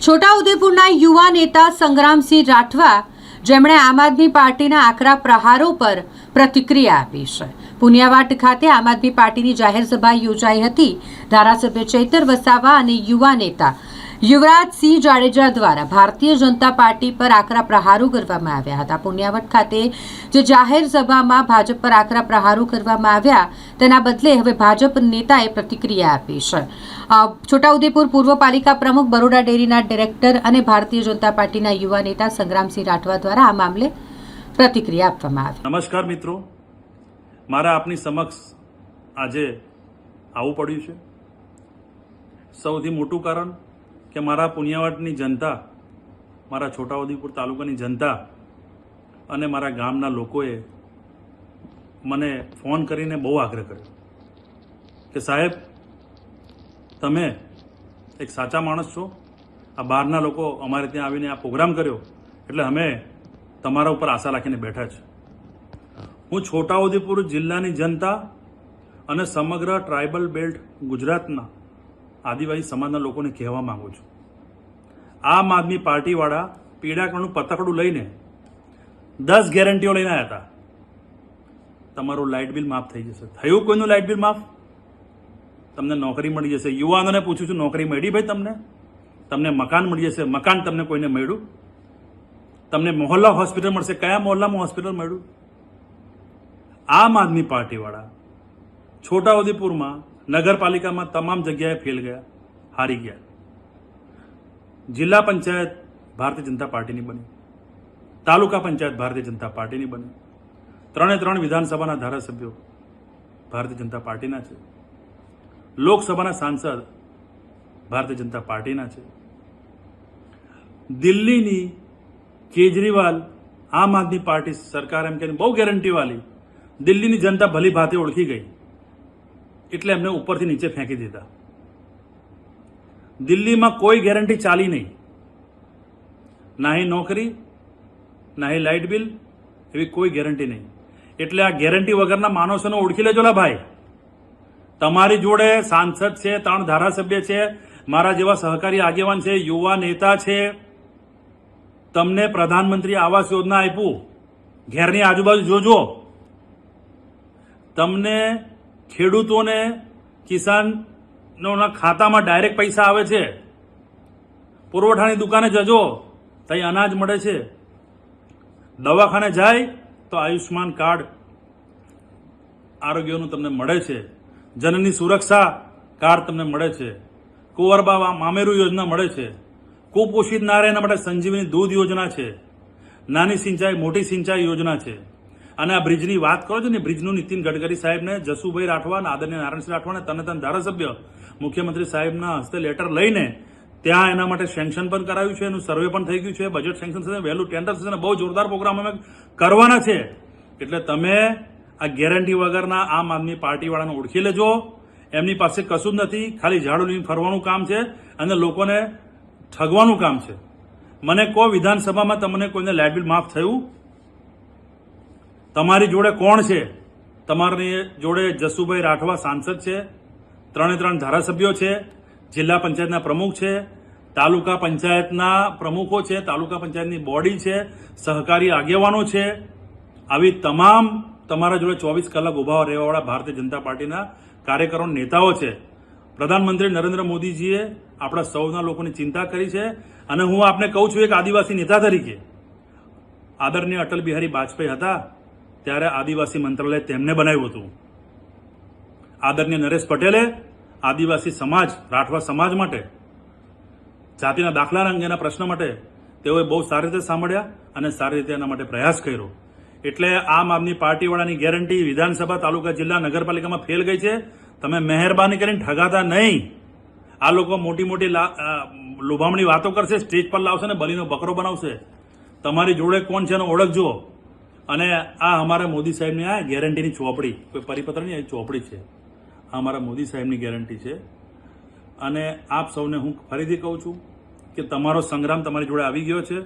છોટાઉદેપુરના યુવા નેતા સંગ્રામસિંહ રાઠવા, જેમણે આમ આદમી પાર્ટીના આકરા પ્રહારો પર પ્રતિક્રિયા આપી છે. પુનિયાવાટ ખાતે આમ આદમી પાર્ટીની જાહેર સભા યોજાઈ હતી. ધારાસભ્ય ચૈતર વસાવા અને યુવા નેતા યુવરાજસિંહ જાડેજા દ્વારા ભારતીય જનતા પાર્ટી પર આકરા પ્રહારો કરવામાં આવ્યા હતા. પુનિયાવટ ખાતે જે જાહેર સભામાં ભાજપ પર આકરા પ્રહારો કરવામાં આવ્યા, તેના બદલે હવે ભાજપ નેતાએ પ્રતિક્રિયા આપી છે. છોટાઉદેપુર પૂર્વ પાલિકા પ્રમુખ, બરોડા ડેરીના ડિરેક્ટર અને ભારતીય જનતા પાર્ટીના યુવા નેતા સંગ્રામસિંહ રાઠવા દ્વારા આ મામલે પ્રતિક્રિયા આપવામાં આવી. નમસ્કાર મિત્રો, મારા આપની સમક્ષ આજે આવવું પડ્યું છે. સૌથી મોટું કારણ કે મારા પુનિયાવાટની જનતા, મારા છોટાઉદેપુર તાલુકાની જનતા અને મારા ગામના લોકોએ મને ફોન કરીને બહુ આગ્રહ કર્યો કે સાહેબ, તમે એક સાચા માણસ છો. આ બહારના લોકો અમારે ત્યાં આવીને આ પ્રોગ્રામ કર્યો એટલે અમે તમારા ઉપર આશા રાખીને બેઠા છે. હું છોટાઉદેપુર જિલ્લાની જનતા અને સમગ્ર ટ્રાઇબલ બેલ્ટ ગુજરાતના આદિવાસી સમાજના લોકોને કહેવા માંગુ છું, આમ આદમી પાર્ટીવાળા પીડાકણનું પતકડું લઈને 10 ગેરંટીઓ લઈને આવ્યા હતા. તમારું લાઇટ બિલ માફ થઈ જશે. થયું કોઈનું લાઇટ બિલ માફ? તમને નોકરી મળી જશે. યુવાનોને પૂછું છું, નોકરી મળી ભાઈ તમને? તમને મકાન મળી જશે. મકાન તમને કોઈને મળ્યું? તમને મોહલ્લા હોસ્પિટલ મળશે. કયા મોહલ્લામાં હોસ્પિટલ મળ્યું? આમ આદમી પાર્ટીવાળા છોટાઉદેપુરમાં નગરપાલિકામાં તમામ જગ્યાએ ફેલ ગયા, હારી ગયા. જિલ્લા પંચાયત ભારતીય જનતા પાર્ટીની બની, તાલુકા પંચાયત ભારતીય જનતા પાર્ટીની બની, 3 વિધાનસભાના ધારાસભ્યો ભારતીય જનતા પાર્ટીના છે, લોકસભાના સાંસદ ભારતીય જનતા પાર્ટીના છે. દિલ્હીની કેજરીવાલ આમ આદમી પાર્ટી સરકાર એમ કે બહુ ગેરંટીવાળી, દિલ્હીની જનતા ભલી ભાતે ઓળખી ગઈ એટલે એમને ઉપરથી નીચે ફેંકી દીધા. દિલ્હીમાં કોઈ ગેરંટી ચાલી નહીં, નાહી નોકરી, નાહી લાઇટ બિલ, એવી કોઈ ગેરંટી નહીં. એટલે આ ગેરંટી વગરના માણસોને ઓળખી લેજો લા ભાઈ. તમારી જોડે સાંસદ છે, 3 ધારાસભ્ય છે, મારા જેવા સહકારી આગેવાન છે, યુવા નેતા છે. તમને પ્રધાનમંત્રી આવાસ યોજના આપ્યું, ઘેરની આજુબાજુ જોજો. તમને ખેડૂતોને કિસાનોના ખાતામાં ડાયરેક્ટ પૈસા આવે છે. પુરવઠાની દુકાને જજો, ત્યાં અનાજ મળે છે. દવાખાને જાય તો આયુષ્માન કાર્ડ આરોગ્યનું તમને મળે છે. જનની સુરક્ષા કાર્ડ તમને મળે છે. કુંવરબા મામેરુ યોજના મળે છે. કુપોષિત નારાયણ માટે સંજીવની દૂધ યોજના છે. નાની સિંચાઈ મોટી સિંચાઈ યોજના છે. અને આ બ્રિજની વાત કરો છો ને, બ્રિજનું નીતિન ગડકરી સાહેબને, જસુભાઈ રાઠવા, આદરણીય નારાયણસિંહ રાઠવાને તને ધારાસભ્ય મુખ્યમંત્રી સાહેબના હસ્તે લેટર લઈને ત્યાં એના માટે સેન્કશન પણ કરાવ્યું છે. એનું સર્વે પણ થઈ ગયું છે. બજેટ સેન્કશન થશે, વહેલું ટેન્ડર થશે. બહુ જોરદાર પ્રોગ્રામ અમે કરવાના છે. એટલે તમે આ ગેરંટી વગરના આમ આદમી પાર્ટીવાળાને ઓળખી લેજો. એમની પાસે કશું જ નથી, ખાલી ઝાડુ લઈને ફરવાનું કામ છે અને લોકોને ઠગવાનું કામ છે. મને કહો, વિધાનસભામાં તમને કોઈને લાઇટ બિલ માફ થયું? તમારી જોડે કોણ છે? તમારી જોડે જસુભાઈ રાઠવા સાંસદ છે, 3 ધારાસભ્યો છે, જિલ્લા પંચાયતના પ્રમુખ છે, તાલુકા પંચાયતના પ્રમુખો છે, તાલુકા પંચાયતની બોડી છે, સહકારી આગેવાનો છે. આવી તમામ તમારા જોડે 24 કલાક ઉભા રહેવાવાળા ભારતીય જનતા પાર્ટીના કાર્યકરો, નેતાઓ છે. પ્રધાનમંત્રી નરેન્દ્ર મોદીજીએ આપણા સૌના લોકોની ચિંતા કરી છે. અને હું આપને કહું છું, એક આદિવાસી નેતા તરીકે, આદરણીય અટલ બિહારી વાજપેયી હતા ત્યારે આદિવાસી મંત્રાલય તેમને બનાવ્યું હતું. આદરણીય નરેશ પટેલે આદિવાસી સમાજ, રાઠવા સમાજ માટે, જાતિના દાખલા અંગેના પ્રશ્ન માટે તેઓએ બહુ સારી રીતે સાંભળ્યા અને સારી રીતે એના માટે પ્રયાસ કર્યો. એટલે આમ આદમી પાર્ટીવાળાની ગેરંટી વિધાનસભા, તાલુકા, જિલ્લા, નગરપાલિકામાં ફેલ ગઈ છે. તમે મહેરબાની કરીને ઠગાતા નહીં. આ લોકો મોટી મોટી લોભામણી વાતો કરશે, સ્ટેજ પર લાવશે ને બલીનો બકરો બનાવશે. તમારી જોડે કોણ છે એનો ઓળખજો. અને આ અમારા મોદી સાહેબની આ ગેરંટીની ચોપડી, કોઈ પરિપત્ર નહીં, એ ચોપડી છે. આ અમારા મોદી સાહેબની ગેરંટી છે. અને આપ સૌને હું ફરીથી કહું છું કે તમારો સંગ્રામ તમારી જોડે આવી ગયો છે.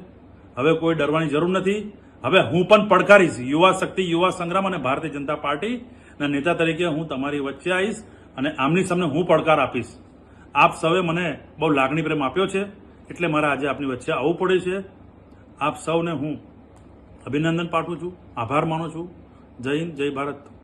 હવે કોઈ ડરવાની જરૂર નથી. હવે હું પણ પડકારીશ. યુવા શક્તિ, યુવા સંગ્રામ અને ભારતીય જનતા પાર્ટીના નેતા તરીકે હું તમારી વચ્ચે આવીશ અને આમની સામે હું પડકાર આપીશ. આપ સૌએ મને બહુ લાગણી પ્રેમ આપ્યો છે એટલે મારે આજે આપની વચ્ચે આવવું પડે છે. આપ સૌને હું અભિનંદન પાઠવું છું, આભાર માનું છું. જય હિન્દ, જય ભારત.